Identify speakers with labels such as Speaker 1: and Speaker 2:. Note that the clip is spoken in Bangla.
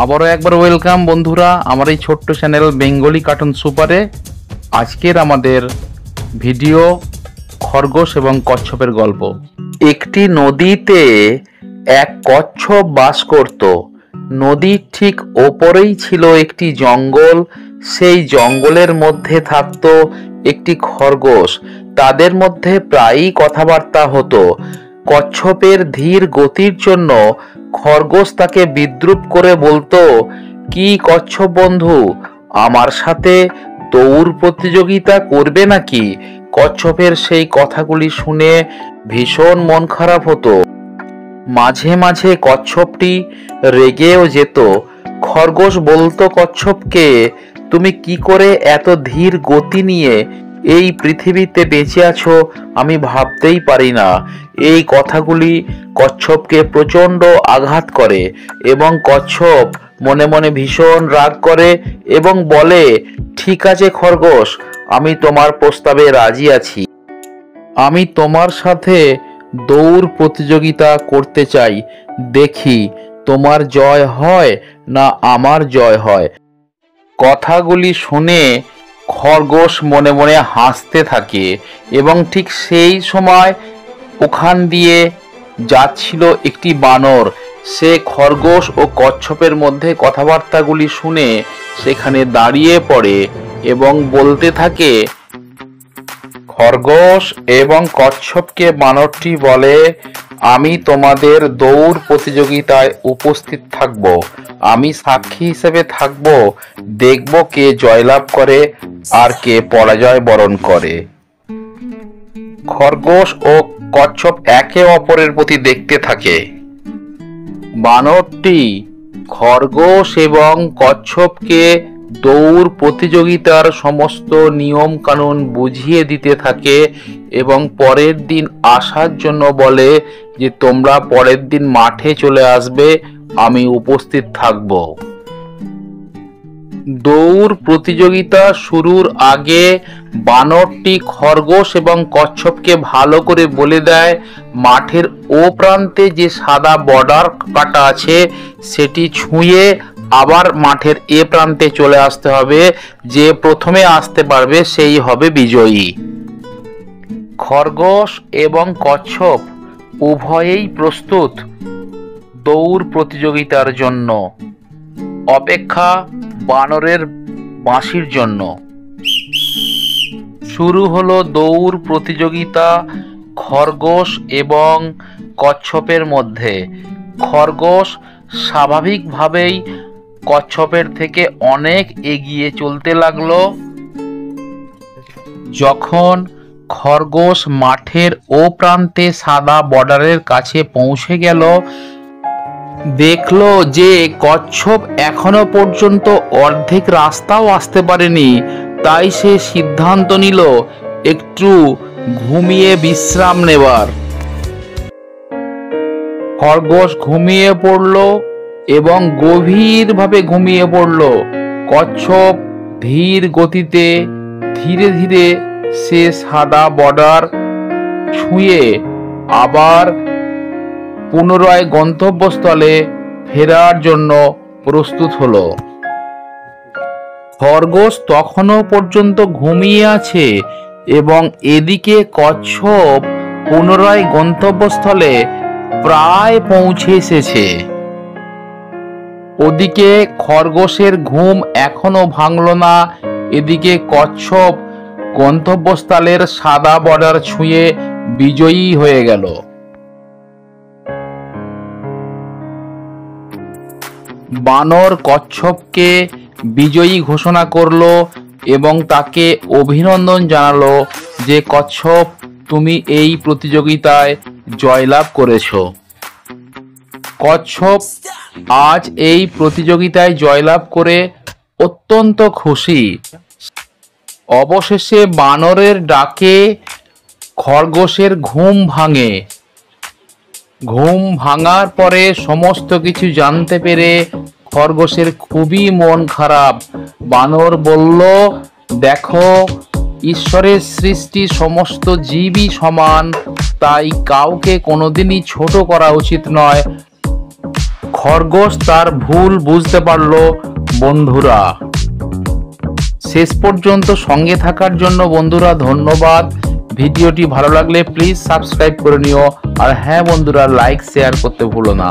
Speaker 1: আবারও একবার ওয়েলকাম বন্ধুরা আমার এই ছোট্ট চ্যানেল বেঙ্গলি কার্টুন সুপারে। আজকের আমাদের ভিডিও খরগোশ এবং কচ্ছপের গল্প। একটি নদীতে এক কচ্ছপ বাস করত। নদীর ঠিক ওপরেই ছিল একটি জঙ্গল। সেই জঙ্গলের মধ্যে থাকত একটি খরগোশ। তাদের মধ্যে প্রায়ই কথাবার্তা হতো। কচ্ছপের ধীর গতির জন্য খরগোশ তাকে বিদ্রূপ করে বলতো, কি কচ্ছপ বন্ধু, আমার সাথে দৌড় প্রতিযোগিতা করবে নাকি? কচ্ছপের সেই কথাগুলি শুনে ভীষণ মন খারাপ হতো। মাঝে মাঝে কচ্ছপটি রেগেও যেত। খরগোশ বলতো কচ্ছপকে, তুমি কি করে এত ধীর গতি নিয়ে এই পৃথিবীতে বেঁচে আছো আমি ভাবতেই পারি না। এই কথাগুলি কচ্ছপকে প্রচণ্ড আঘাত করে এবং কচ্ছপ মনে মনে ভীষণ রাগ করে এবং বলে, ঠিক আছে খরগোশ, আমি তোমার প্রস্তাবে রাজি আছি। আমি তোমার সাথে দৌড় প্রতিযোগিতা করতে চাই। দেখি তোমার জয় হয় না আমার জয় হয়। কথাগুলি শুনে খরগোশ মনে মনে হাসতে থাকে এবং ঠিক সেই সময় ওখান দিয়ে যাচ্ছিল একটি বানর। সে খরগোশ ও কচ্ছপের মধ্যে কথাবার্তাগুলি শুনে সেখানে দাঁড়িয়ে পড়ে এবং বলতে থাকে। খরগোশ এবং কচ্ছপকে বানরটি বলে, আমি তোমাদের দৌড় প্রতিযোগিতায় উপস্থিত থাকব। আমি সাক্ষী হিসেবে থাকব, দেখব কে জয়লাভ করে আর কে পরাজয় বরণ করে। খরগোশ ও কচ্ছপ একে অপরের প্রতি দেখতে থাকে। বানরটি খরগোশ এবং কচ্ছপকে দৌড় প্রতিযোগিতার সমস্ত নিয়ম কানুন বুঝিয়ে দিতে থাকে এবং পরের দিন আসার জন্য বলে যে তোমরা পরের দিন মাঠে চলে আসবে, আমি উপস্থিত থাকব। দৌড় প্রতিযোগিতা শুরুর আগে বানরটি খরগোশ এবং কচ্ছপকে ভালো করে বলে দেয়, মাঠের ও প্রান্তে যে সাদা বর্ডার কাটা আছে সেটি ছুঁয়ে আবার মাঠের এ প্রান্তে চলে আসতে হবে। যে প্রথমে আসতে পারবে সেই হবে বিজয়ী। খরগোশ এবং কচ্ছপ উভয়েই প্রস্তুত দৌড় প্রতিযোগিতার জন্য। অপেক্ষা বানরের বাঁশির জন্য। শুরু হলো দৌড় প্রতিযোগিতা খরগোশ এবং কচ্ছপের মধ্যে। খরগোশ স্বাভাবিকভাবেই কচ্ছপের থেকে অনেক এগিয়ে চলতে লাগলো। যখন খরগোশ মাঠের ও প্রান্তে সাদা বর্ডারের কাছে পৌঁছে গেল, দেখলো যে কচ্ছপ এখনো পর্যন্ত অর্ধেক রাস্তাও আসতে পারেনি। তাই সে সিদ্ধান্ত নিল একটু ঘুমিয়ে বিশ্রাম নেবার। খরগোশ ঘুমিয়ে পড়ল এবং গভীরভাবে ঘুমিয়ে পড়ল। কচ্ছপ ধীর গতিতে ধীরে ধীরে সে সাদা বর্ডার ছুঁয়ে আবার পুনরায় গন্তব্যস্থলে ফেরার জন্য প্রস্তুত হলো। খরগোশ তখনও পর্যন্ত ঘুমিয়ে আছে এবং এদিকে কচ্ছপ পুনরায় গন্তব্যস্থলে প্রায় পৌঁছে এসেছে। ওদিকে খরগোশের ঘুম এখনো ভাঙল না, এদিকে কচ্ছপ গন্তব্যস্থলের সাদা বর্ডার ছুঁয়ে বিজয়ী হয়ে গেল। বানর কচ্ছপকে বিজয়ী ঘোষণা করলো এবং তাকে অভিনন্দন জানালো যে কচ্ছপ, তুমি এই প্রতিযোগিতায় জয়লাভ করেছো। কচ্ছপ আজ এই প্রতিযোগিতায় জয়লাভ করে অত্যন্ত খুশি। অবশেষে বানরের ডাকে খরগোশের ঘুম ভাঙে। ঘুম ভাঙার পরে সমস্ত কিছু জানতে পেরে খরগোশের খুবই মন খারাপ। বানর বলল, দেখো, ঈশ্বরের সৃষ্টি সমস্ত জীবই সমান, তাই কাউকে কোনোদিনই ছোট করা উচিত নয়। খরগোশ তার ভুল বুঝতে পারলো। বন্ধুরা, শেষ পর্যন্ত সঙ্গে থাকার জন্য বন্ধুরা ধন্যবাদ। ভিডিওটি ভালো লাগলে প্লিজ সাবস্ক্রাইব করে নিও। আর হ্যাঁ বন্ধুরা, লাইক শেয়ার করতে ভুলো না।